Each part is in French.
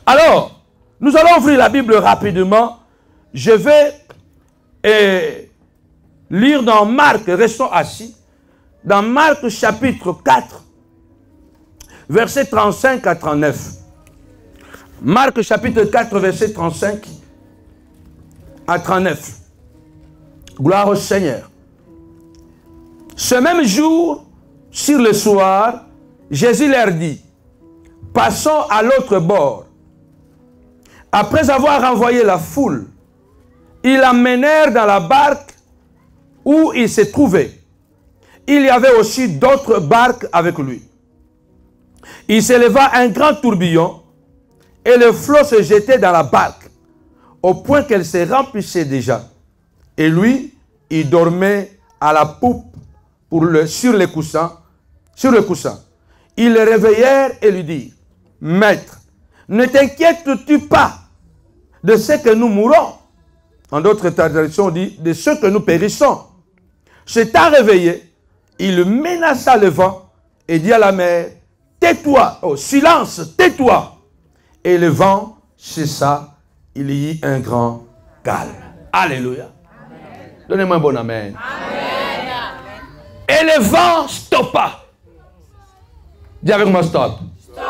Alors, nous allons ouvrir la Bible rapidement. Je vais lire dans Marc, restons assis, dans Marc chapitre 4, versets 35 à 39. Marc chapitre 4, verset 35 à 39. Gloire au Seigneur. Ce même jour, sur le soir, Jésus leur dit, passons à l'autre bord. Après avoir renvoyé la foule, ils l'emmenèrent dans la barque où il se trouvait. Il y avait aussi d'autres barques avec lui. Il s'éleva un grand tourbillon et le flot se jetait dans la barque au point qu'elle se remplissait déjà. Et lui, il dormait à la poupe sur le coussin. Ils le réveillèrent et lui dirent, Maître, ne t'inquiètes-tu pas de ce que nous mourons? En d'autres traductions, on dit de ce que nous périssons. S'étant réveillé, il menaça le vent et dit à la mer, tais-toi, oh silence, tais-toi. Et le vent cessa, il y eut un grand calme. Alléluia. Donnez-moi un bon amen. Amen. Et le vent stoppa. Dis avec moi stop. Stop.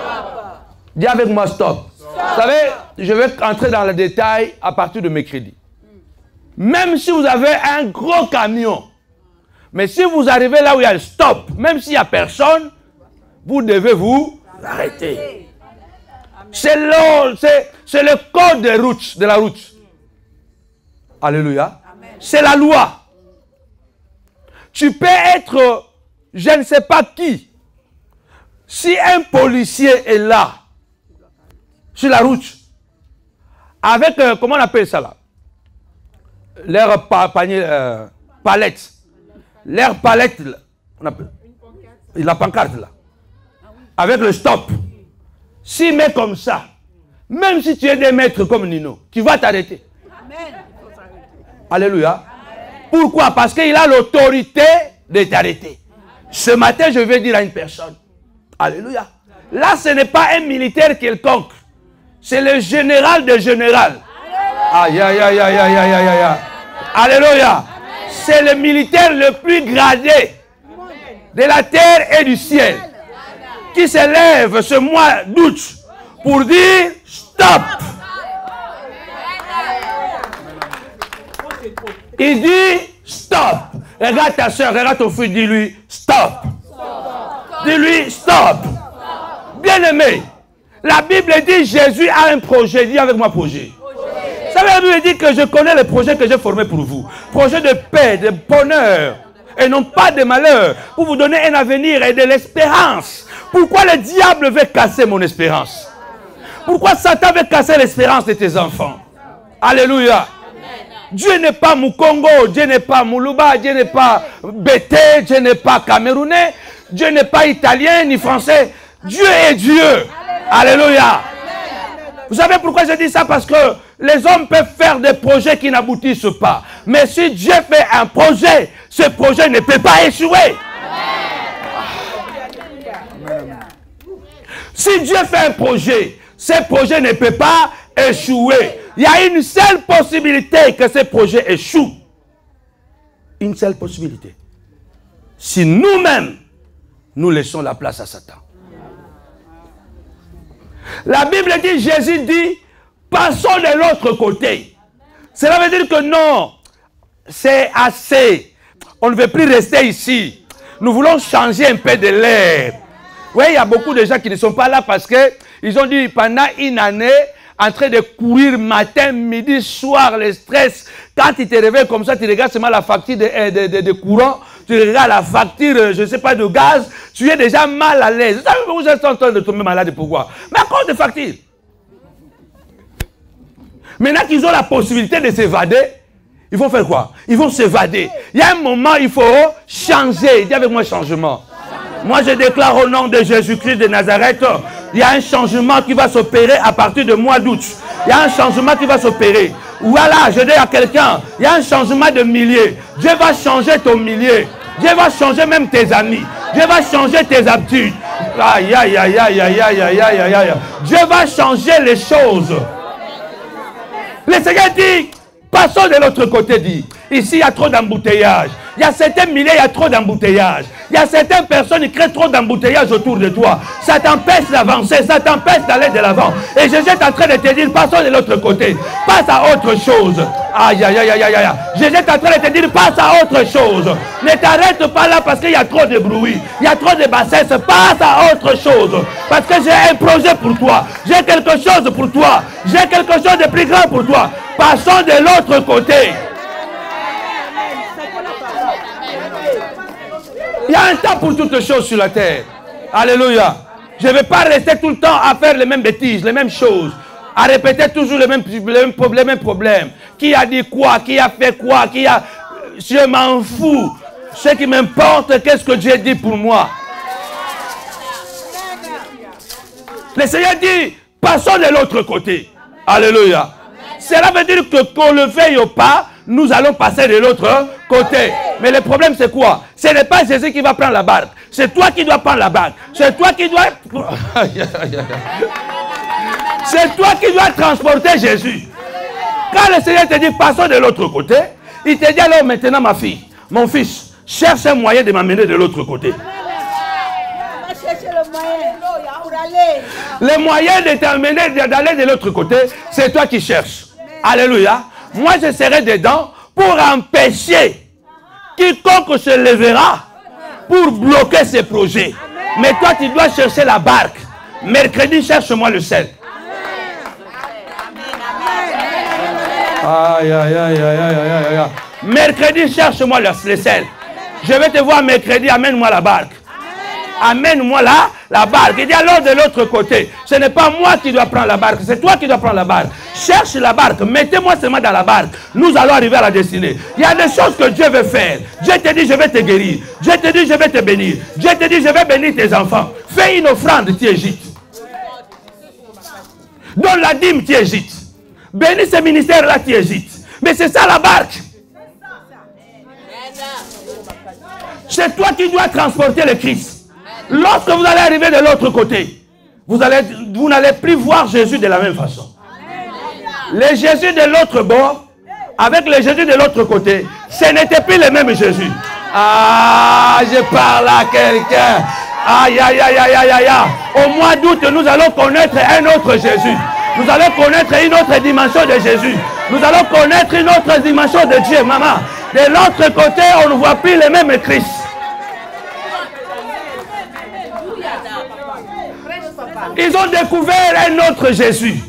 Dis avec moi stop. Stop. Vous savez, je vais entrer dans le détail à partir de mercredi. Même si vous avez un gros camion, mais si vous arrivez là où il y a le stop, même s'il n'y a personne, vous devez vous arrêter. C'est le code de la route. Alléluia. C'est la loi. Tu peux être, je ne sais pas qui. Si un policier est là, sur la route, avec, comment on appelle ça là? L'air panier, palette. L'air palette, on appelle, la pancarte là. Avec le stop. S'il met comme ça, même si tu es des maîtres comme Nino, tu vas t'arrêter. Alléluia. Pourquoi? Parce qu'il a l'autorité de t'arrêter. Ce matin, je vais dire à une personne. Alléluia. Là, ce n'est pas un militaire quelconque. C'est le général des générales. Aïe, aïe, aïe, aïe, aïe, aïe, aïe, aïe. Alléluia. C'est le militaire le plus gradé de la terre et du ciel qui s'élève ce mois d'août pour dire stop. Il dit stop. Regarde ta soeur, regarde ton fils, dis-lui stop. Dis-lui stop. Bien-aimé, la Bible dit Jésus a un projet. Dis avec moi projet. Ça veut dire que je connais le projet que j'ai formé pour vous. Projet de paix, de bonheur et non pas de malheur. Pour vous donner un avenir et de l'espérance. Pourquoi le diable veut casser mon espérance? Pourquoi Satan veut casser l'espérance de tes enfants? Alléluia. Dieu n'est pas Mukongo, Dieu n'est pas Muluba, Dieu n'est pas Bété, Dieu n'est pas Camerounais, Dieu n'est pas italien ni français. Dieu est Dieu. Alléluia. Vous savez pourquoi je dis ça? Parce que les hommes peuvent faire des projets qui n'aboutissent pas. Mais si Dieu fait un projet, ce projet ne peut pas échouer. Si Dieu fait un projet, ce projet ne peut pas échouer. Il y a une seule possibilité que ce projet échoue. Une seule possibilité. Si nous-mêmes, nous laissons la place à Satan. La Bible dit, Jésus dit, passons de l'autre côté. Cela veut dire que non, c'est assez. On ne veut plus rester ici. Nous voulons changer un peu de l'air. Oui, il y a beaucoup de gens qui ne sont pas là parce qu'ils ont dit pendant une année, en train de courir matin, midi, soir, le stress. Quand tu te réveilles comme ça, tu regardes seulement la facture de courant, tu regardes la facture, je ne sais pas, de gaz, tu es déjà mal à l'aise. Vous savez, vous êtes en train de tomber malade, pourquoi? Mais à cause des factures. Maintenant qu'ils ont la possibilité de s'évader, ils vont faire quoi? Ils vont s'évader. Il y a un moment, il faut changer. Dis avec moi changement. Moi, je déclare au nom de Jésus-Christ de Nazareth, il y a un changement qui va s'opérer à partir du mois d'août. Il y a un changement qui va s'opérer. Voilà, je dis à quelqu'un, il y a un changement de milieu. Dieu va changer ton milieu. Dieu va changer même tes amis. Dieu va changer tes habitudes. Aïe, aïe, aïe, aïe, aïe, aïe, aïe, aïe, aïe. Dieu va changer les choses. Le Seigneur dit, passons de l'autre côté, dit. Ici, il y a trop d'embouteillages. Il y a certains milliers, il y a trop d'embouteillages. Il y a certaines personnes qui créent trop d'embouteillages autour de toi. Ça t'empêche d'avancer, ça t'empêche d'aller de l'avant. Et Jésus est en train de te dire, passons de l'autre côté. Passe à autre chose. Aïe, aïe, aïe, aïe, aïe, aïe. Jésus est en train de te dire, passe à autre chose. Ne t'arrête pas là parce qu'il y a trop de bruit. Il y a trop de bassesse. Passe à autre chose. Parce que j'ai un projet pour toi. J'ai quelque chose pour toi. J'ai quelque chose de plus grand pour toi. Passons de l'autre côté. Il y a un temps pour toutes choses sur la terre. Alléluia. Je ne vais pas rester tout le temps à faire les mêmes bêtises, les mêmes choses. À répéter toujours les mêmes problèmes. Qui a dit quoi? Qui a fait quoi? Je m'en fous. Ce qui m'importe, qu'est-ce que Dieu dit pour moi? Le Seigneur dit, passons de l'autre côté. Alléluia. Cela veut dire que qu'on le veuille ou pas, nous allons passer de l'autre côté. Mais le problème c'est quoi? Ce n'est pas Jésus qui va prendre la barque. C'est toi qui dois prendre la barque. C'est toi qui dois... C'est toi qui dois transporter Jésus. Quand le Seigneur te dit passons de l'autre côté, il te dit alors maintenant ma fille, mon fils, cherche un moyen de m'amener de l'autre côté. Le moyen de t'amener, d'aller de l'autre côté, c'est toi qui cherches. Alléluia. Moi, je serai dedans pour empêcher quiconque se lèvera pour bloquer ces projets. Mais toi, tu dois chercher la barque. Mercredi, cherche-moi le sel. Aïe, aïe, aïe, aïe, aïe, aïe. Mercredi, cherche-moi le sel. Je vais te voir mercredi, amène-moi la barque. Amène-moi là, la barque. Il dit alors de l'autre côté. Ce n'est pas moi qui dois prendre la barque, c'est toi qui dois prendre la barque. Cherche la barque, mettez-moi seulement dans la barque. Nous allons arriver à la destinée. Il y a des choses que Dieu veut faire. Dieu te dit, je vais te guérir. Dieu te dit, je vais te bénir. Dieu te dit, je vais bénir tes enfants. Fais une offrande, tu hésites. Donne la dîme, tu hésites. Bénis ce ministère-là, tu hésites. Mais c'est ça la barque. C'est toi qui dois transporter le Christ. Lorsque vous allez arriver de l'autre côté, vous n'allez plus voir Jésus de la même façon. Le Jésus de l'autre bord, avec le Jésus de l'autre côté, ce n'était plus le même Jésus. Ah, je parle à quelqu'un. Aïe, aïe, aïe, aïe, aïe, aïe. Au mois d'août, nous allons connaître un autre Jésus. Nous allons connaître une autre dimension de Jésus. Nous allons connaître une autre dimension de Dieu, maman. De l'autre côté, on ne voit plus le même Christ. Ils ont découvert un autre Jésus.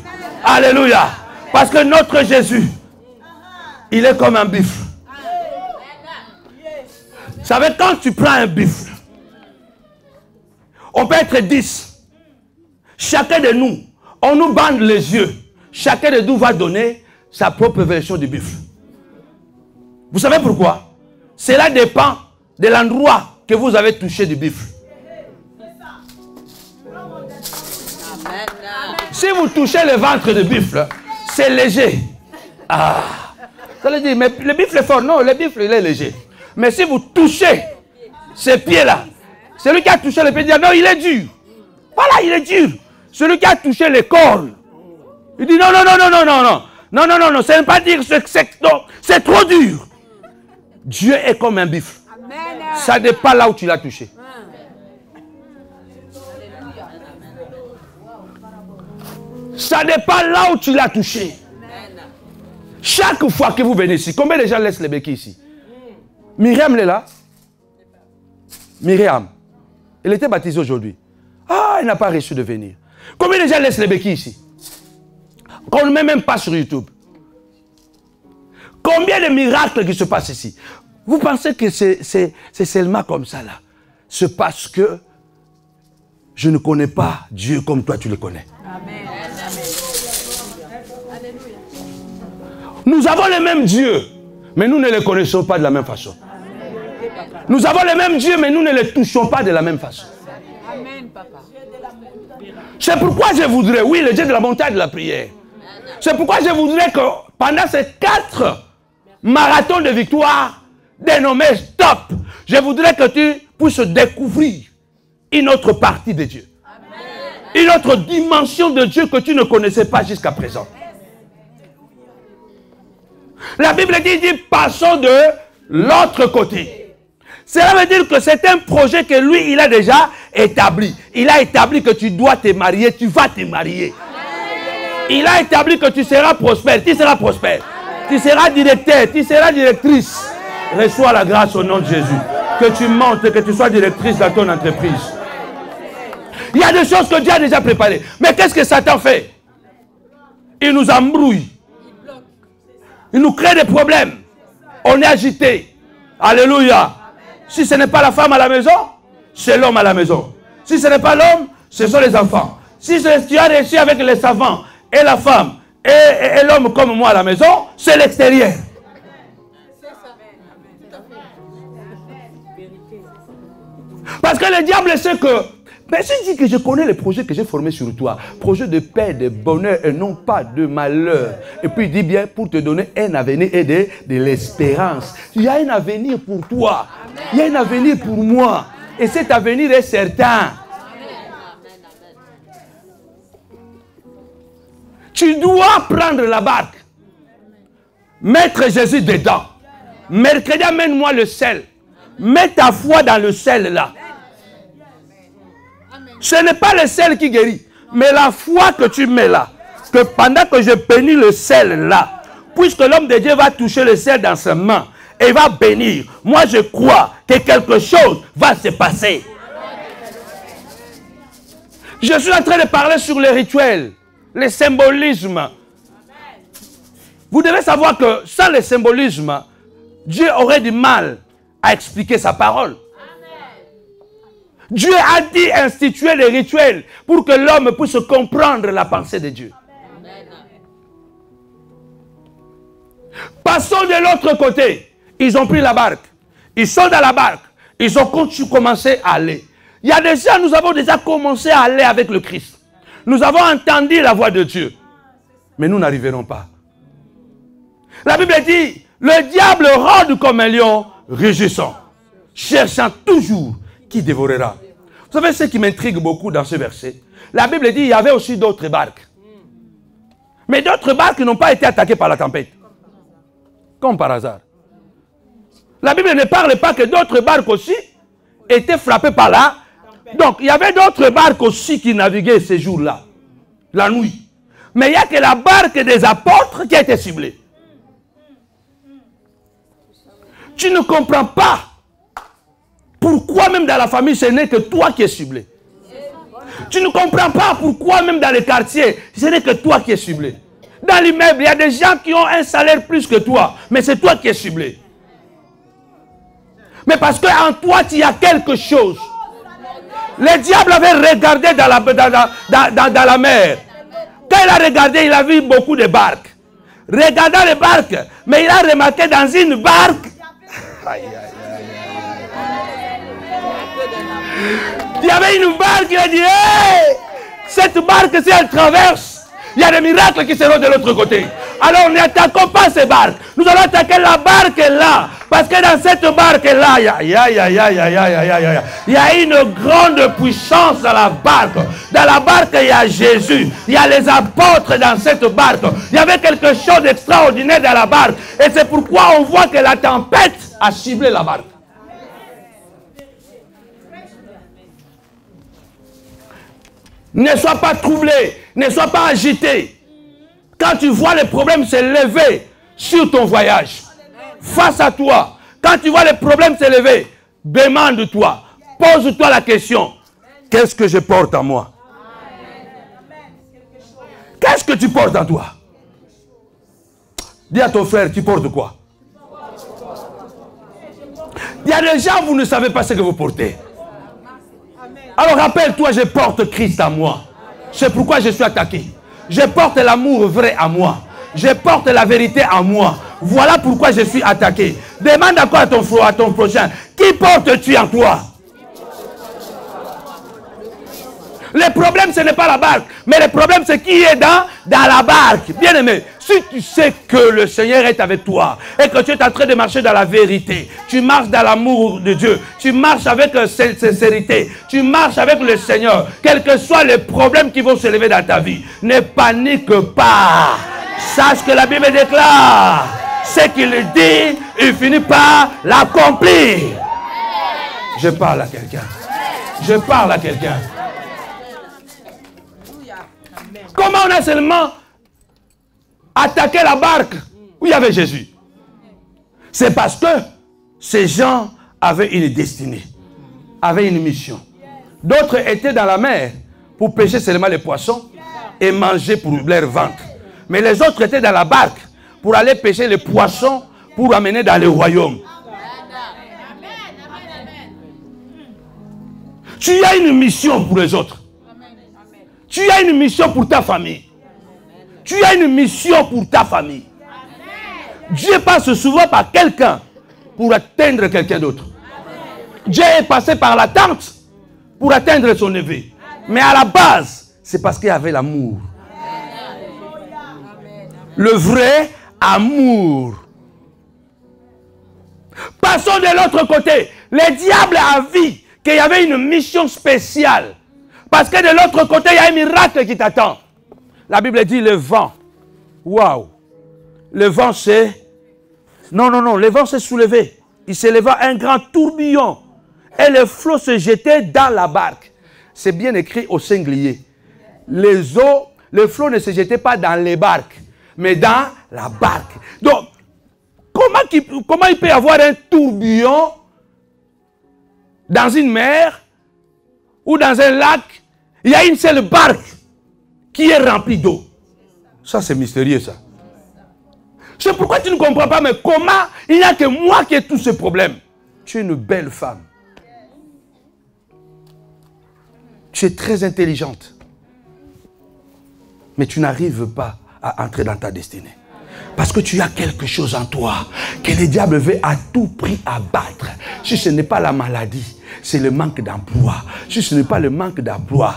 Alléluia. Parce que notre Jésus, il est comme un buffle. Vous savez, quand tu prends un buffle, on peut être 10. Chacun de nous, on nous bande les yeux. Chacun de nous va donner sa propre version du buffle. Vous savez pourquoi? Cela dépend de l'endroit que vous avez touché du buffle. Si vous touchez le ventre de buffle, c'est léger. Ah, ça veut dire, mais le buffle est fort. Non, le buffle, il est léger. Mais si vous touchez ces pieds-là, celui qui a touché le pied dit, non, il est dur. Voilà, il est dur. Celui qui a touché les cornes, il dit, non, non, non, non, non, non, non. Non, non, non, non, ça ne veut pas dire que c'est trop dur. Dieu est comme un buffle. Ça n'est pas là où tu l'as touché. Ça n'est pas là où tu l'as touché. Chaque fois que vous venez ici, combien de gens laissent les béquilles ici? Myriam est là. Myriam. Elle était baptisée aujourd'hui. Ah, elle n'a pas reçu de venir. Combien de gens laissent les béquilles ici? Qu'on ne met même pas sur YouTube. Combien de miracles qui se passent ici? Vous pensez que c'est seulement comme ça là? C'est parce que je ne connais pas Dieu comme toi tu le connais. Amen. Nous avons le même Dieu, mais nous ne le connaissons pas de la même façon. Nous avons le même Dieu, mais nous ne le touchons pas de la même façon. C'est pourquoi je voudrais, oui, le Dieu de la montagne de la prière. C'est pourquoi je voudrais que pendant ces 4 marathons de victoire dénommés stop, je voudrais que tu puisses découvrir une autre partie de Dieu. Une autre dimension de Dieu que tu ne connaissais pas jusqu'à présent. La Bible dit, passons de l'autre côté. Cela veut dire que c'est un projet que lui, il a déjà établi. Il a établi que tu dois te marier, tu vas te marier. Il a établi que tu seras prospère, tu seras prospère. Tu seras directeur, tu seras directrice. Reçois la grâce au nom de Jésus. Que tu montes, que tu sois directrice dans ton entreprise. Il y a des choses que Dieu a déjà préparées. Mais qu'est-ce que Satan fait? Il nous embrouille. Il nous crée des problèmes. On est agité. Alléluia. Si ce n'est pas la femme à la maison, c'est l'homme à la maison. Si ce n'est pas l'homme, ce sont les enfants. Si tu as réussi avec les savants et la femme et l'homme comme moi à la maison, c'est l'extérieur. Parce que le diable sait que, mais si je dis que je connais les projets que j'ai formés sur toi, projets de paix, de bonheur et non pas de malheur. Et puis il dit bien pour te donner un avenir et de l'espérance. Il y a un avenir pour toi. Il y a un avenir pour moi. Et cet avenir est certain. Tu dois prendre la barque. Mettre Jésus dedans. Mercredi, amène-moi le sel. Mets ta foi dans le sel là. Ce n'est pas le sel qui guérit, mais la foi que tu mets là. Que pendant que je bénis le sel là, puisque l'homme de Dieu va toucher le sel dans ses mains et va bénir, moi je crois que quelque chose va se passer. Je suis en train de parler sur les rituels, les symbolismes. Vous devez savoir que sans le symbolisme, Dieu aurait du mal à expliquer sa parole. Dieu a dit instituer les rituels pour que l'homme puisse comprendre la pensée de Dieu. Passons de l'autre côté. Ils ont pris la barque. Ils sont dans la barque. Ils ont commencé à aller. Il y a déjà, nous avons déjà commencé à aller avec le Christ. Nous avons entendu la voix de Dieu. Mais nous n'arriverons pas. La Bible dit, le diable rôde comme un lion rugissant, cherchant toujours qui dévorera. Vous savez ce qui m'intrigue beaucoup dans ce verset? La Bible dit qu'il y avait aussi d'autres barques. Mais d'autres barques n'ont pas été attaquées par la tempête. Comme par hasard. La Bible ne parle pas que d'autres barques aussi étaient frappées par là. Donc, il y avait d'autres barques aussi qui naviguaient ces jours-là, la nuit. Mais il n'y a que la barque des apôtres qui a été ciblée. Tu ne comprends pas pourquoi même dans la famille, ce n'est que toi qui es ciblé. Tu ne comprends pas pourquoi même dans les quartiers, ce n'est que toi qui es ciblé. Dans l'immeuble, il y a des gens qui ont un salaire plus que toi, mais c'est toi qui es ciblé. Mais parce qu'en toi, il y a quelque chose. Le diable avait regardé dans la mer. Quand il a regardé, il a vu beaucoup de barques. Regardant les barques, mais il a remarqué dans une barque. Aïe, aïe. Il y avait une barque qui a dit, hey, cette barque, si elle traverse, il y a des miracles qui seront de l'autre côté. Alors nous n'attaquons pas ces barques. Nous allons attaquer la barque là. Parce que dans cette barque là, il y a une grande puissance dans la barque. Dans la barque, il y a Jésus. Il y a les apôtres dans cette barque. Il y avait quelque chose d'extraordinaire dans la barque. Et c'est pourquoi on voit que la tempête a ciblé la barque. Ne sois pas troublé, ne sois pas agité. Quand tu vois les problèmes se lever sur ton voyage, face à toi, quand tu vois les problèmes se lever, demande-toi, pose-toi la question, qu'est-ce que je porte en moi? Qu'est-ce que tu portes en toi? Dis à ton frère, tu portes quoi? Il y a des gens, vous ne savez pas ce que vous portez. Alors rappelle-toi, je porte Christ en moi. C'est pourquoi je suis attaqué. Je porte l'amour vrai en moi. Je porte la vérité en moi. Voilà pourquoi je suis attaqué. Demande encore à ton prochain. Qui portes-tu en toi? Le problème, ce n'est pas la barque. Mais le problème, c'est qui est dans dans la barque. Bien aimé, si tu sais que le Seigneur est avec toi et que tu es en train de marcher dans la vérité, tu marches dans l'amour de Dieu, tu marches avec sincérité, tu marches avec le Seigneur, quels que soient les problèmes qui vont se lever dans ta vie, ne panique pas. Sache que la Bible déclare, ce qu'il dit, il finit par l'accomplir. Je parle à quelqu'un. Je parle à quelqu'un. Comment on a seulement attaqué la barque où il y avait Jésus? C'est parce que ces gens avaient une destinée, avaient une mission. D'autres étaient dans la mer pour pêcher seulement les poissons et manger pour leur ventre. Mais les autres étaient dans la barque pour aller pêcher les poissons pour amener dans le royaume. Tu as une mission pour les autres. Tu as une mission pour ta famille. Tu as une mission pour ta famille. Dieu passe souvent par quelqu'un pour atteindre quelqu'un d'autre. Dieu est passé par la tante pour atteindre son neveu. Mais à la base, c'est parce qu'il y avait l'amour. Le vrai amour. Passons de l'autre côté. Le diable a vu qu'il y avait une mission spéciale. Parce que de l'autre côté, il y a un miracle qui t'attend. La Bible dit le vent. Waouh. Le vent s'est... Non, le vent s'est soulevé. Il s'éleva un grand tourbillon. Et le flot se jetait dans la barque. C'est bien écrit au singulier. Les eaux, le flot ne se jetait pas dans les barques, mais dans la barque. Donc, comment il peut y avoir un tourbillon dans une mer ou dans un lac? Il y a une seule barque qui est remplie d'eau. Ça, c'est mystérieux, ça. C'est pourquoi tu ne comprends pas, mais comment il n'y a que moi qui ai tous ces problèmes. Tu es une belle femme. Tu es très intelligente. Mais tu n'arrives pas à entrer dans ta destinée. Parce que tu as quelque chose en toi que le diable veut à tout prix abattre. Si ce n'est pas la maladie, c'est le manque d'emploi. Si ce n'est pas le manque d'emploi,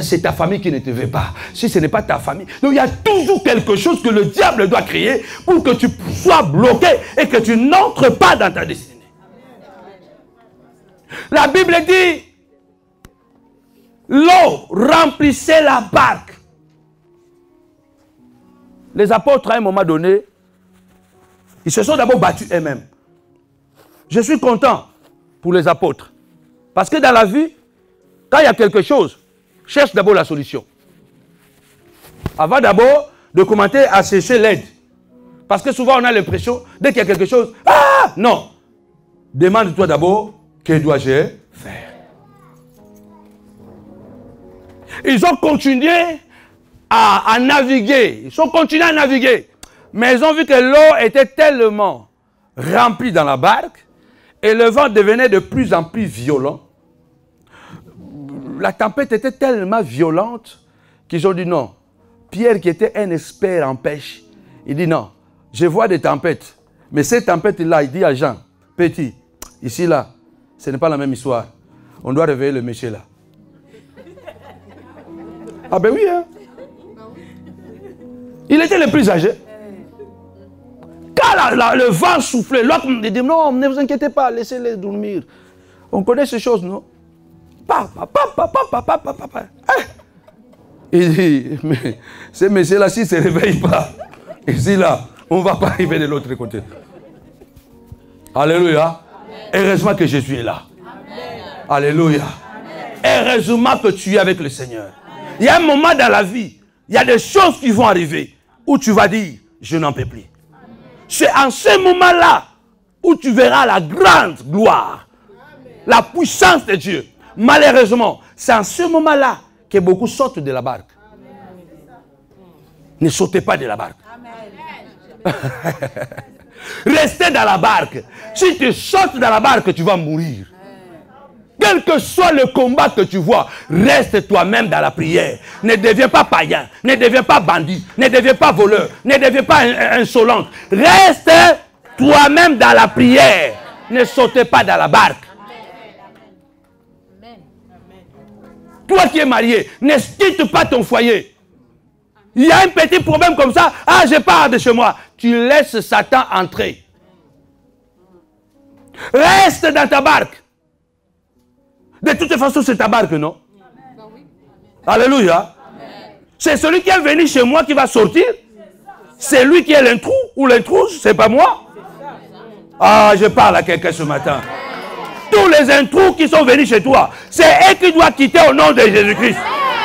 c'est ta famille qui ne te veut pas. Si ce n'est pas ta famille. Donc il y a toujours quelque chose que le diable doit créer pour que tu sois bloqué et que tu n'entres pas dans ta destinée. La Bible dit, l'eau remplissait la barque. Les apôtres, à un moment donné, ils se sont d'abord battus eux-mêmes. Je suis content pour les apôtres. Parce que dans la vie, quand il y a quelque chose, cherche d'abord la solution. Avant d'abord de commencer à chercher l'aide. Parce que souvent on a l'impression, dès qu'il y a quelque chose, ah non. Demande-toi d'abord, que dois-je faire? Ils ont continué à naviguer. Ils ont continué à naviguer. Mais ils ont vu que l'eau était tellement remplie dans la barque et le vent devenait de plus en plus violent. La tempête était tellement violente qu'ils ont dit non. Pierre, qui était un expert en pêche, il dit non, je vois des tempêtes. Mais cette tempête-là, il dit à Jean, petit, ici là, ce n'est pas la même histoire. On doit réveiller le monsieur là. Ah ben oui, hein. Il était le plus âgé. Quand le vent soufflait, l'autre me dit non, ne vous inquiétez pas, laissez-les dormir. On connaît ces choses, non? Il dit, mais ce monsieur-là, s'il ne se réveille pas, ici là, on ne va pas arriver de l'autre côté. Alléluia. Heureusement que Jésus est là. Alléluia. Heureusement que tu es avec le Seigneur. Il y a un moment dans la vie, il y a des choses qui vont arriver où tu vas dire, je n'en peux plus. C'est en ce moment-là où tu verras la grande gloire, la puissance de Dieu. Malheureusement, c'est en ce moment-là que beaucoup sortent de la barque. Ne sautez pas de la barque. Restez dans la barque. Si tu sautes dans la barque, tu vas mourir. Quel que soit le combat que tu vois, reste toi-même dans la prière. Ne deviens pas païen, ne deviens pas bandit, ne deviens pas voleur, ne deviens pas insolente. Reste toi-même dans la prière. Ne sautez pas dans la barque. Toi qui es marié, ne quitte pas ton foyer. Il y a un petit problème comme ça. Ah, je pars de chez moi. Tu laisses Satan entrer. Reste dans ta barque. De toute façon, c'est ta barque, non? Alléluia. C'est celui qui est venu chez moi qui va sortir. C'est lui qui est l'intrus ou l'intruse, c'est pas moi. Ah, je parle à quelqu'un ce matin. Tous les intrus qui sont venus chez toi, c'est eux qui doivent quitter au nom de Jésus-Christ.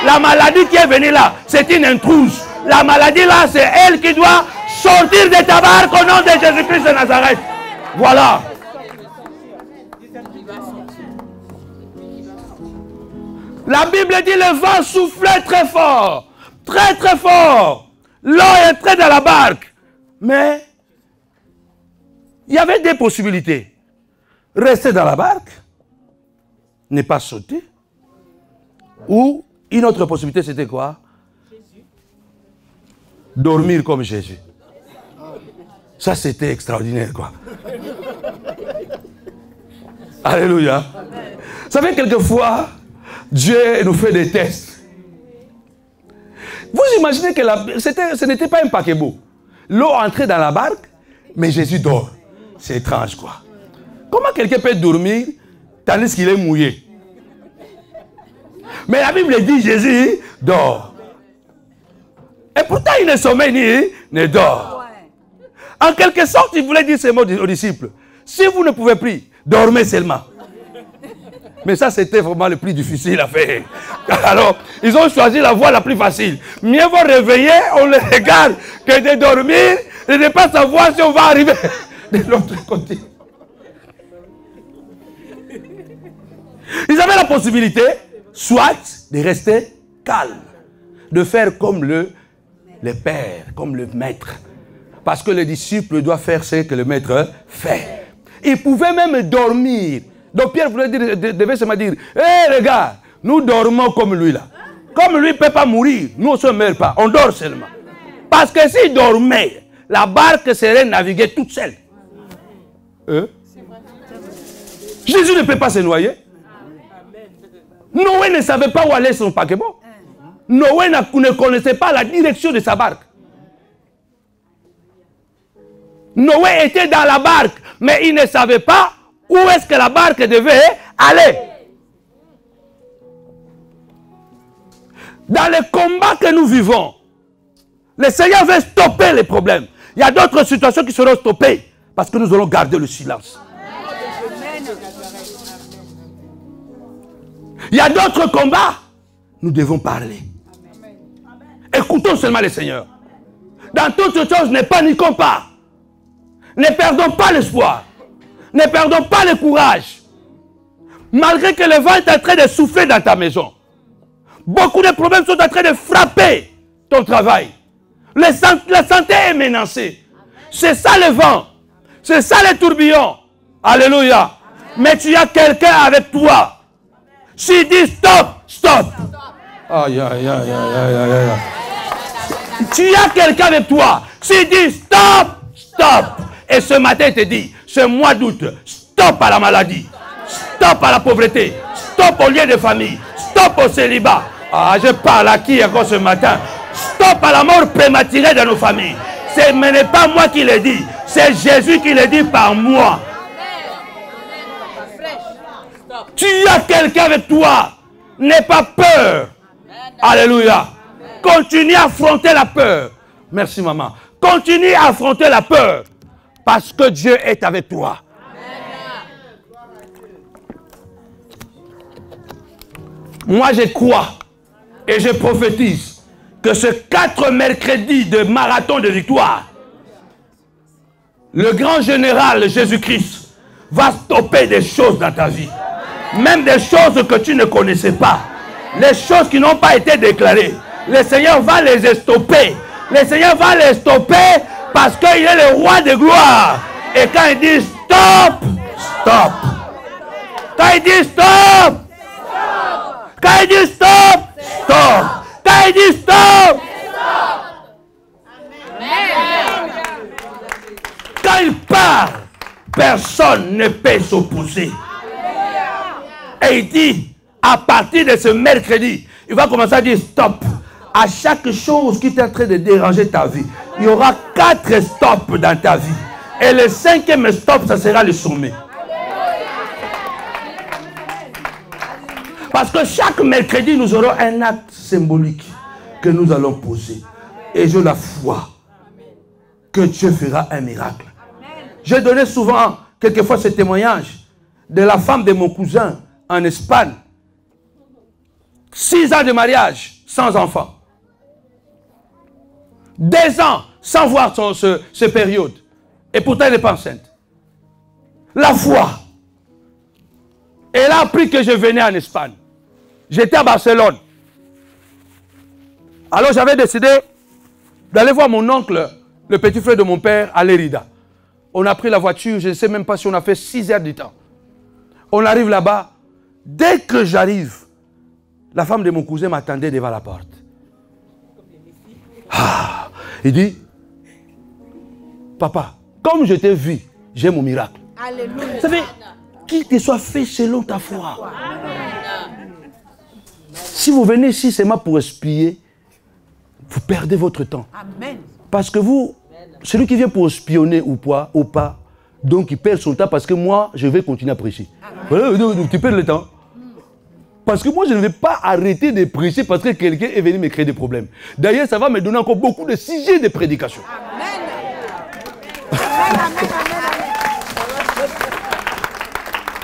La maladie qui est venue là, c'est une intruse. La maladie là, c'est elle qui doit sortir de ta barque au nom de Jésus-Christ de Nazareth. Voilà. La Bible dit le vent soufflait très fort. Très très fort. L'eau est entrée dans la barque. Mais il y avait des possibilités. Rester dans la barque, ne pas sauter. Ou une autre possibilité, c'était quoi? Dormir comme Jésus. Ça, c'était extraordinaire, quoi. Alléluia. Vous savez, quelquefois, Dieu nous fait des tests. Vous imaginez que ce n'était pas un paquebot. L'eau entrait dans la barque, mais Jésus dort. C'est étrange, quoi. Comment quelqu'un peut dormir tandis qu'il est mouillé? Mais la Bible dit Jésus dort. Et pourtant il ne sommeille ni ne dort. En quelque sorte, il voulait dire ces mots aux disciples. Si vous ne pouvez plus, dormez seulement. Mais ça, c'était vraiment le plus difficile à faire. Alors, ils ont choisi la voie la plus facile. Mieux vaut réveiller, on les regarde, que de dormir et de ne pas savoir si on va arriver de l'autre côté. Ils avaient la possibilité, soit de rester calme, de faire comme le père, comme le maître. Parce que le disciple doit faire ce que le maître fait. Il pouvait même dormir. Donc Pierre devait se dire, hé les gars, nous dormons comme lui là. Comme lui ne peut pas mourir, nous on ne se meurt pas, on dort seulement. Parce que s'il dormait, la barque serait naviguée toute seule. Jésus ne peut pas se noyer. Noé ne savait pas où allait son paquebot. Noé ne connaissait pas la direction de sa barque. Noé était dans la barque, mais il ne savait pas où est-ce que la barque devait aller. Dans le combat que nous vivons, le Seigneur veut stopper les problèmes. Il y a d'autres situations qui seront stoppées parce que nous allons garder le silence. Il y a d'autres combats, nous devons parler. Écoutons seulement le Seigneur. Dans toutes choses, ne paniquons pas. Ne perdons pas l'espoir. Ne perdons pas le courage. Malgré que le vent est en train de souffler dans ta maison. Beaucoup de problèmes sont en train de frapper ton travail. La santé est menacée. C'est ça le vent. C'est ça le tourbillon. Alléluia. Mais tu as quelqu'un avec toi. S'il dit stop, stop. Aïe, aïe, aïe, aïe, aïe, aïe. Tu as quelqu'un avec toi. S'il dit stop, stop. Et ce matin, il te dit, ce mois d'août, stop à la maladie, stop à la pauvreté, stop au lien de famille, stop au célibat. Ah, je parle à qui encore ce matin? Stop à la mort prématurée de nos familles. Ce n'est pas moi qui le dis, c'est Jésus qui le dit par moi. Tu as quelqu'un avec toi. N'aie pas peur. Alléluia. Continue à affronter la peur. Merci maman. Continue à affronter la peur. Parce que Dieu est avec toi. Moi je crois et je prophétise que ce 4 mercredis de marathon de victoire, le grand général Jésus-Christ va stopper des choses dans ta vie. Même des choses que tu ne connaissais pas. Les choses qui n'ont pas été déclarées. Le Seigneur va les stopper. Le Seigneur va les stopper parce qu'il est le roi de gloire. Et quand il dit stop, stop. Quand il dit stop, quand il dit stop, stop. Quand il dit stop, quand il part, personne ne peut s'opposer. Et il dit, à partir de ce mercredi, il va commencer à dire stop à chaque chose qui est en train de déranger ta vie, il y aura 4 stops dans ta vie. Et le 5e stop, ça sera le sommet. Parce que chaque mercredi, nous aurons un acte symbolique que nous allons poser. Et j'ai la foi que Dieu fera un miracle. J'ai donné souvent, quelquefois, ce témoignage de la femme de mon cousin en Espagne. 6 ans de mariage, sans enfant. 2 ans sans voir ce période. Et pourtant, elle n'est pas enceinte. La foi. Elle a appris que je venais en Espagne. J'étais à Barcelone. Alors j'avais décidé d'aller voir mon oncle, le petit frère de mon père, à Lérida. On a pris la voiture, je ne sais même pas si on a fait 6 heures du temps. On arrive là-bas. Dès que j'arrive, la femme de mon cousin m'attendait devant la porte. Ah, il dit, papa, comme je t'ai vu, j'ai mon miracle. Alléluia. Vous savez, qu'il te soit fait selon ta foi. Si vous venez ici seulement pour espier, vous perdez votre temps. Amen. Parce que vous, celui qui vient pour espionner ou pas, donc il perd son temps parce que moi, je vais continuer à prêcher. Voilà, donc tu perds le temps. Parce que moi, je ne vais pas arrêter de prêcher parce que quelqu'un est venu me créer des problèmes. D'ailleurs, ça va me donner encore beaucoup de sujets de prédication. Amen.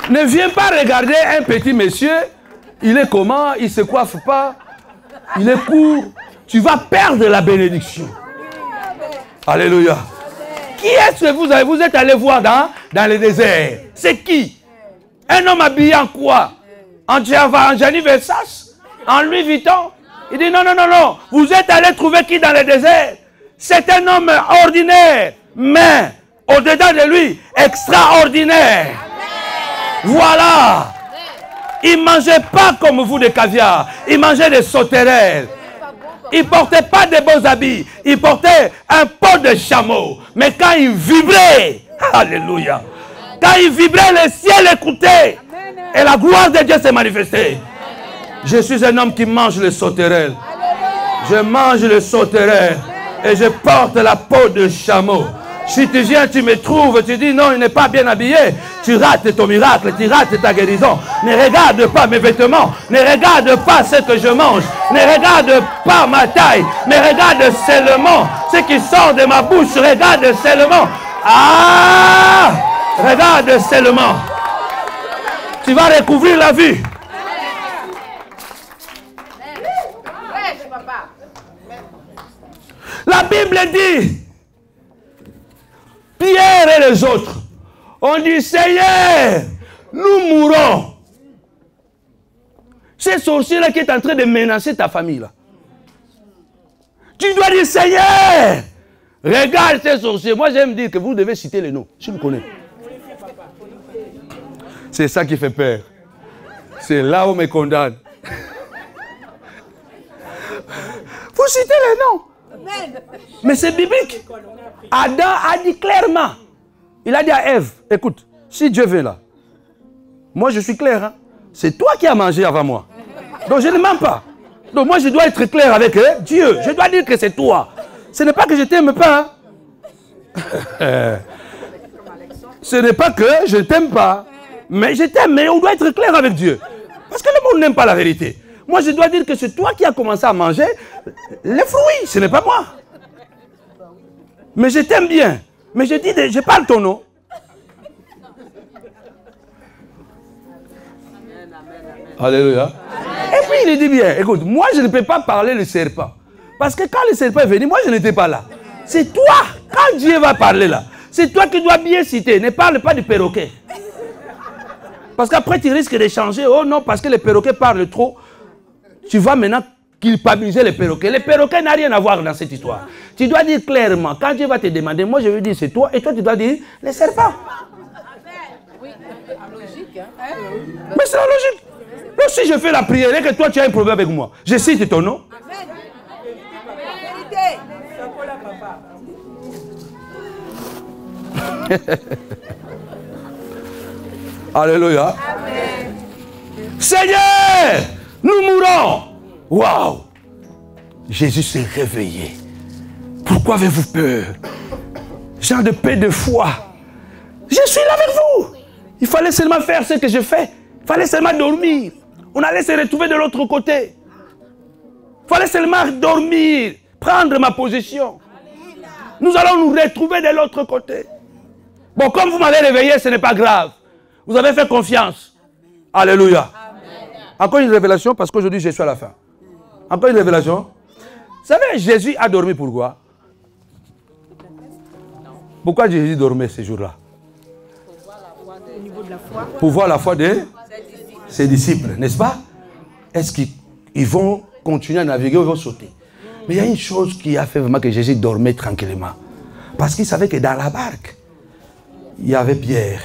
Ne viens pas regarder un petit monsieur, il est comment, il ne se coiffe pas, il est court. Tu vas perdre la bénédiction. Alléluia. Qui est-ce que vous êtes allé voir dans le désert? C'est qui? Un homme habillé en quoi? En Gianni Versace? En Louis Vuitton? Il dit non, non, non, non. Vous êtes allé trouver qui dans le désert? C'est un homme ordinaire, mais au-dedans de lui, extraordinaire. Voilà. Il ne mangeait pas comme vous de caviar. Il mangeait des sauterelles. Il ne portait pas de beaux habits. Il portait un pot de chameau. Mais quand il vibrait, alléluia. Quand il vibrait, le ciel écoutait. Et la gloire de Dieu s'est manifestée. Je suis un homme qui mange le sauterelle. Je mange le sauterelle. Et je porte la peau de chameau. Si tu viens, tu me trouves, tu dis non, il n'est pas bien habillé, tu rates ton miracle, tu rates ta guérison. Ne regarde pas mes vêtements, ne regarde pas ce que je mange, ne regarde pas ma taille, mais regarde seulement ce qui sort de ma bouche, regarde seulement. Ah! Regarde seulement. Tu vas recouvrir la vue. La Bible dit, Pierre et les autres ont dit, Seigneur, nous mourrons. C'est ce sorcier-là qui est en train de menacer ta famille. Là. Tu dois dire, Seigneur, regarde ces sorciers. Moi, j'aime dire que vous devez citer les noms. Je me connais. C'est ça qui fait peur. C'est là où on me condamne. Vous citez les noms. Mais c'est biblique. Adam a dit clairement. Il a dit à Ève, écoute, si Dieu vient là, moi je suis clair. Hein? C'est toi qui as mangé avant moi. Donc je ne mens pas. Donc moi je dois être clair avec Dieu. Je dois dire que c'est toi. Ce n'est pas que je ne t'aime pas. Hein? Ce n'est pas que je ne t'aime pas. Mais je t'aime, mais on doit être clair avec Dieu. Parce que le monde n'aime pas la vérité. Moi, je dois dire que c'est toi qui as commencé à manger les fruits. Ce n'est pas moi. Mais je t'aime bien. Mais je dis, je parle ton nom. Alléluia. Et puis il dit bien, écoute, moi je ne peux pas parler le serpent. Parce que quand le serpent est venu, moi je n'étais pas là. C'est toi, quand Dieu va parler là, c'est toi qui dois bien citer. Ne parle pas du perroquet. Parce qu'après tu risques de changer. Oh non, parce que le perroquet parle trop. Tu vas maintenant culpabiliser les perroquets. Les perroquets n'ont rien à voir dans cette histoire. Tu dois dire clairement, quand Dieu va te demander, moi je veux dire c'est toi, et toi tu dois dire les serpents. Oui, logique. Hein? Mais c'est la logique. Donc si je fais la prière et que toi tu as un problème avec moi, je cite ton nom. Alléluia. Amen. Seigneur, nous mourrons. Waouh. Jésus s'est réveillé. Pourquoi avez-vous peur? Gens de paix, de foi. Je suis là avec vous. Il fallait seulement faire ce que je fais. Il fallait seulement dormir. On allait se retrouver de l'autre côté. Il fallait seulement dormir, prendre ma position. Nous allons nous retrouver de l'autre côté. Bon, comme vous m'avez réveillé, ce n'est pas grave. Vous avez fait confiance. Alléluia. Encore une révélation, parce qu'aujourd'hui, je suis à la fin. Encore une révélation. Vous savez, Jésus a dormi pourquoi? Pourquoi Jésus dormait ces jours-là? Pour voir la foi de ses disciples, n'est-ce pas? Est-ce qu'ils vont continuer à naviguer ou ils vont sauter? Mais il y a une chose qui a fait vraiment que Jésus dormait tranquillement. Parce qu'il savait que dans la barque, il y avait Pierre,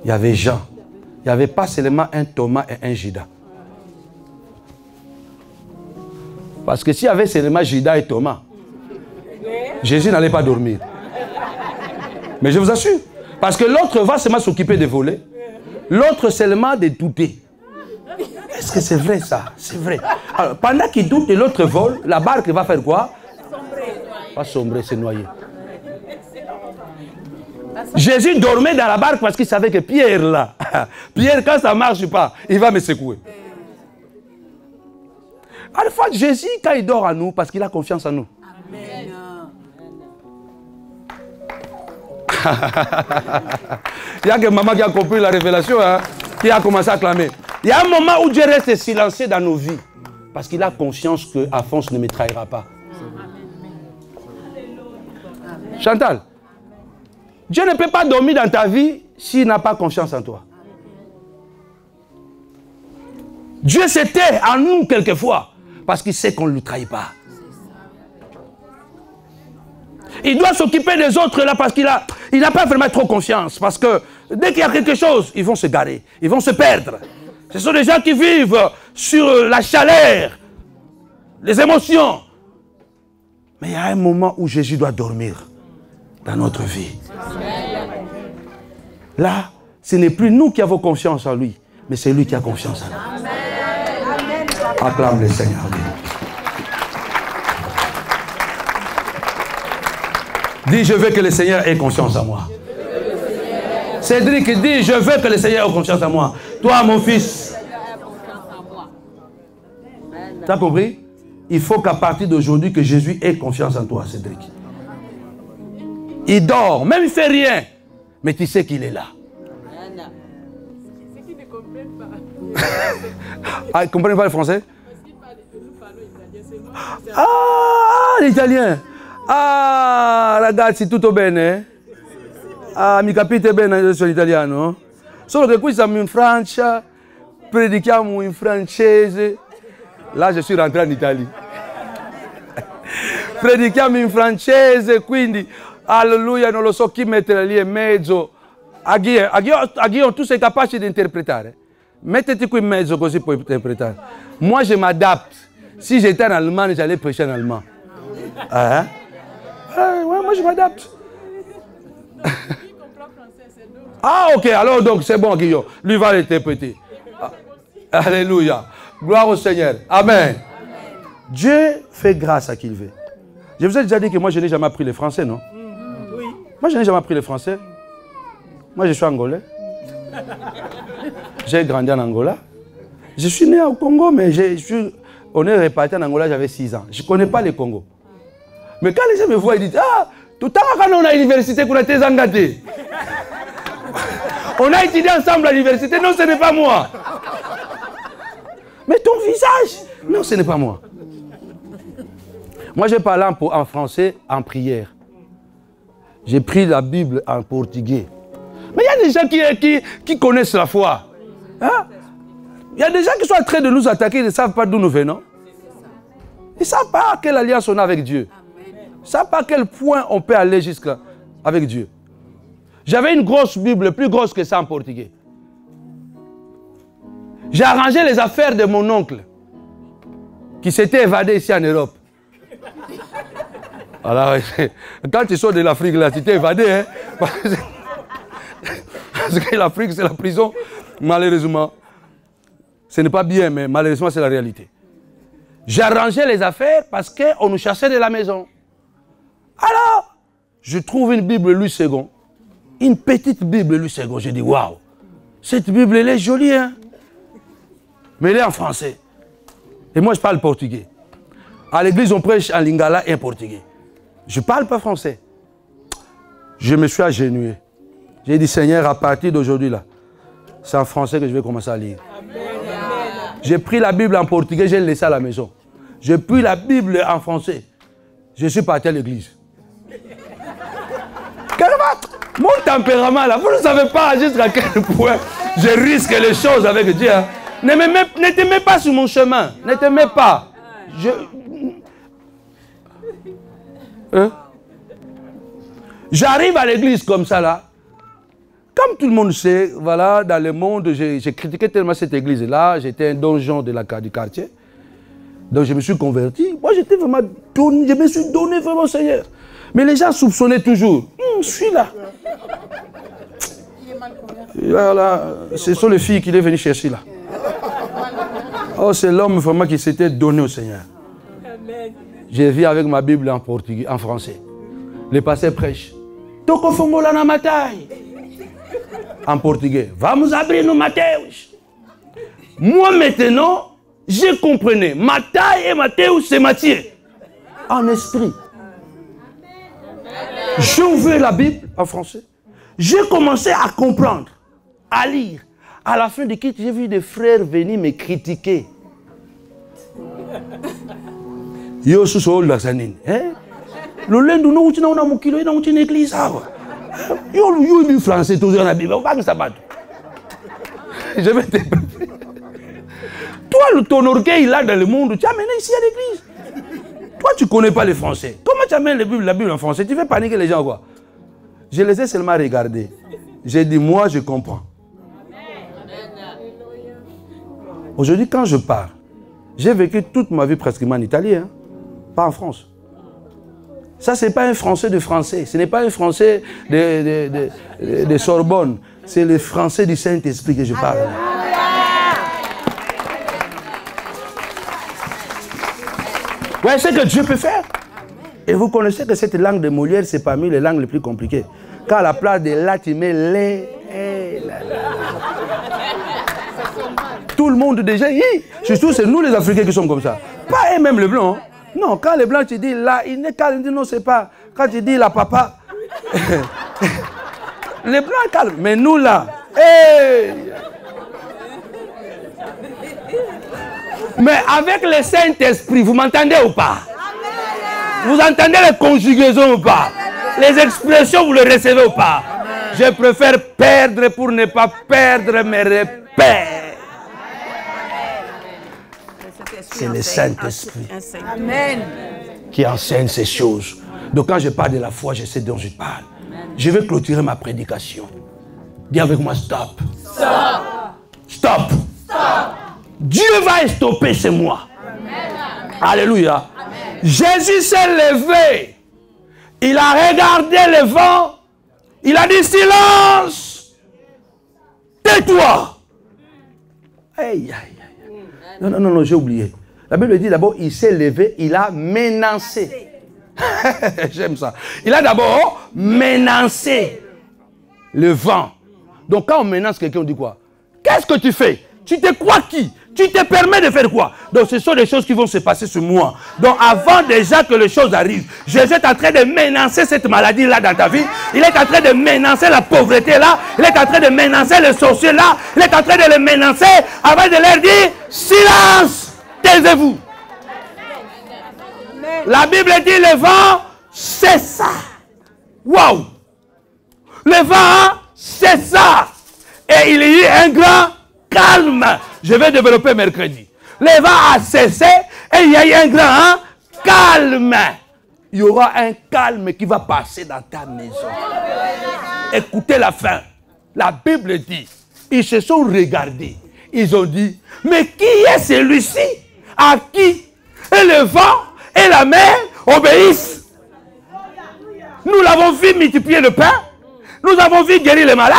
il y avait Jean, il n'y avait pas seulement un Thomas et un Judas. Parce que s'il y avait seulement Judas et Thomas, Jésus n'allait pas dormir. Mais je vous assure, parce que l'autre va seulement s'occuper de voler, l'autre seulement de douter. Est-ce que c'est vrai ça? C'est vrai. Alors, pendant qu'il doute et l'autre vole, la barque va faire quoi? Pas sombrer, se noyer. Jésus dormait dans la barque parce qu'il savait que Pierre là, Pierre quand ça ne marche pas, il va me secouer. À la fois Jésus quand il dort en nous, parce qu'il a confiance en nous. Amen. Il n'y a que maman qui a compris la révélation, hein, qui a commencé à clamer. Il y a un moment où Dieu reste silencieux dans nos vies. Parce qu'il a conscience qu'Alphonse ne me trahira pas. Amen. Chantal, Dieu ne peut pas dormir dans ta vie s'il n'a pas confiance en toi. Dieu se tait en nous quelquefois parce qu'il sait qu'on ne le trahit pas. Il doit s'occuper des autres là parce qu'il n'a pas vraiment trop confiance. Parce que dès qu'il y a quelque chose, ils vont se garer, ils vont se perdre. Ce sont des gens qui vivent sur la chaleur, les émotions. Mais il y a un moment où Jésus doit dormir dans notre vie. Là, ce n'est plus nous qui avons confiance en lui, mais c'est lui qui a confiance en nous. Acclame le Seigneur. Dis, je veux que le Seigneur ait confiance en moi. Cédric dit, je veux que le Seigneur ait confiance en moi. Toi, mon fils. Tu as compris? Il faut qu'à partir d'aujourd'hui, que Jésus ait confiance en toi, Cédric. Il dort, même il ne fait rien. Mais tu sais qu'il est là. C'est qu'ils ne comprennent pas. Ah, ils ne comprennent pas le français? Ah, l'italien. Ah, ragazzi, tutto bene? Ah, mi capite bene adesso l'italiano? Solo che qui siamo in Francia, predichiamo in francese. Là, je suis rentré en Italie. Predichiamo in francese, quindi, alleluia, non lo so chi mettere lì in mezzo. A Guillaume, tu sei capace di interpretare? Mettiti qui in mezzo così puoi interpretare. Moi, je m'adapte. Si j'étais en Allemagne, j'allais prêcher en allemand. Hein? Ouais, moi, je m'adapte. Ah, ok, alors donc c'est bon, Guillaume. Lui va l'interpréter. Alléluia. Gloire au Seigneur. Amen. Dieu fait grâce à qui il veut. Je vous ai déjà dit que moi, je n'ai jamais appris le français, non? Oui. Moi, je n'ai jamais appris le français. Moi, je suis angolais. J'ai grandi en Angola. Je suis né au Congo, mais on est répartis en Angola, j'avais 6 ans. Je ne connais pas le Congo. Mais quand les gens me voient, ils disent, ah, tout le temps, quand on a l'université, qu'on a été zangaté. On a étudié ensemble à l'université. Non, ce n'est pas moi. Mais ton visage, non, ce n'est pas moi. Moi, je parle en français en prière. J'ai pris la Bible en portugais. Mais il y a des gens qui connaissent la foi. Hein? Il y a des gens qui sont en train de nous attaquer, ils ne savent pas d'où nous venons. Ils ne savent pas quelle alliance on a avec Dieu. Ils ne savent pas à quel point on peut aller jusqu'à avec Dieu. J'avais une grosse Bible, plus grosse que ça en portugais. J'ai arrangé les affaires de mon oncle, qui s'était évadé ici en Europe. Alors, quand tu sors de l'Afrique, là, tu t'es évadé. Hein? Parce que l'Afrique, c'est la prison. Malheureusement, ce n'est pas bien, mais malheureusement, c'est la réalité. J'arrangeais les affaires parce qu'on nous chassait de la maison. Alors, je trouve une Bible Louis II. Une petite Bible Louis II. J'ai dit, waouh, cette Bible, elle est jolie, hein? Mais elle est en français. Et moi, je parle portugais. À l'église, on prêche en lingala et en portugais. Je ne parle pas français. Je me suis agenouillé. J'ai dit, Seigneur, à partir d'aujourd'hui, là, c'est en français que je vais commencer à lire. J'ai pris la Bible en portugais, j'ai laissé à la maison. J'ai pris la Bible en français. Je suis parti à l'église. Mon tempérament, là, vous ne savez pas jusqu'à quel point je risque les choses avec Dieu. Hein. Ne te mets pas sur mon chemin. Ne te mets pas. Hein? J'arrive à l'église comme ça, là. Comme tout le monde sait, voilà, dans le monde, j'ai critiqué tellement cette église-là. J'étais un donjon du quartier. Donc je me suis converti. Moi, j'étais vraiment donné, je me suis donné vraiment au Seigneur. Mais les gens soupçonnaient toujours. Je suis là. Voilà, ce sont les filles qu'il est venu chercher là. Oh, c'est l'homme vraiment qui s'était donné au Seigneur. J'ai vu avec ma Bible en portugais, en français. Les pasteurs prêchent. Toko fongola na matai. En portugais. Vamos abrir no Mateus. Moi maintenant, je comprenais. Matai et Mateus, c'est Matthieu. En esprit. J'ai ouvert la Bible en français. J'ai commencé à comprendre, à lire. À la fin de qui j'ai vu des frères venir me critiquer. Yo sous sol la sanine, hein? Le lundi nous on a mon kilo dans une église ça. Yo du français toujours la Bible, pas que ça bat. Je vais te toi ton orgueil là dans le monde, tu amènes ici à l'église. Toi tu connais pas le français. Comment tu amènes la Bible en français? Tu fais paniquer les gens quoi? Je les ai seulement regardés. J'ai dit moi je comprends. Aujourd'hui, quand je pars, j'ai vécu toute ma vie presque en Italie, hein? Pas en France. Ça, ce n'est pas un français de français. Ce n'est pas un français de Sorbonne. C'est le français du Saint-Esprit que je parle. Vous voyez ce que Dieu peut faire? Et vous connaissez que cette langue de Molière, c'est parmi les langues les plus compliquées. Quand à la place de là, tu mets les et la. Tout le monde déjà, surtout c'est nous les Africains qui sommes comme ça. Pas eux même les blancs. Hein. Non, quand les blancs tu dis là, il n'est calme, non c'est pas. Quand tu dis la papa, les blancs calmes, mais nous là, hey. Mais avec le Saint-Esprit, vous m'entendez ou pas? Vous entendez les conjugaisons ou pas? Les expressions, vous les recevez ou pas? Je préfère perdre pour ne pas perdre mes repères. C'est le Saint-Esprit qui enseigne ces choses. Donc quand je parle de la foi, je sais dont je parle. Je vais clôturer ma prédication. Dis avec moi stop. Stop. Stop. Stop. Dieu va stopper chez moi. Alléluia. Amen. Jésus s'est levé. Il a regardé le vent. Il a dit silence. Tais-toi. Aïe, aïe, aïe. Non, j'ai oublié. La Bible dit d'abord, il s'est levé, il a menacé. J'aime ça. Il a d'abord menacé le vent. Donc quand on menace quelqu'un, on dit quoi? Qu'est-ce que tu fais? Tu te crois qui? Tu te permets de faire quoi? Donc ce sont des choses qui vont se passer sur moi. Donc avant déjà que les choses arrivent, Jésus est en train de menacer cette maladie-là dans ta vie. Il est en train de menacer la pauvreté là. Il est en train de menacer les sorciers là. Il est en train de les menacer avant de leur dire silence, taisez-vous. La Bible dit le vent cessa. Waouh! Le vent cessa. Et il y eut un grand calme. Je vais développer mercredi. Le vent a cessé et il y a eu un grand calme. Il y aura un calme qui va passer dans ta maison. Écoutez la fin. La Bible dit, ils se sont regardés. Ils ont dit, mais qui est celui-ci à qui et le vent et la mer obéissent? Nous l'avons vu multiplier le pain. Nous avons vu guérir les malades.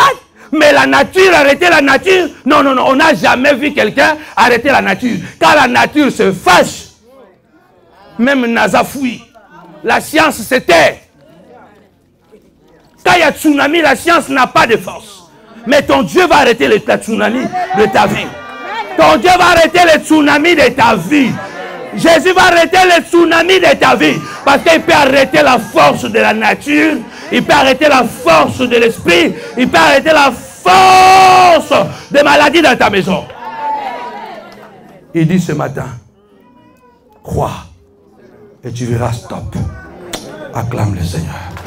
Mais la nature, arrêter la nature. Non, on n'a jamais vu quelqu'un arrêter la nature. Quand la nature se fâche, Même NASA fouille. La science c'était. Quand il y a tsunami, la science n'a pas de force. Mais ton Dieu va arrêter le tsunami de ta vie. Ton Dieu va arrêter le tsunami de ta vie. Jésus va arrêter le tsunami de ta vie. Parce qu'il peut arrêter la force de la nature. Il peut arrêter la force de l'esprit. Il peut arrêter la force des maladies dans ta maison. Il dit ce matin, crois et tu verras stop. Acclame le Seigneur.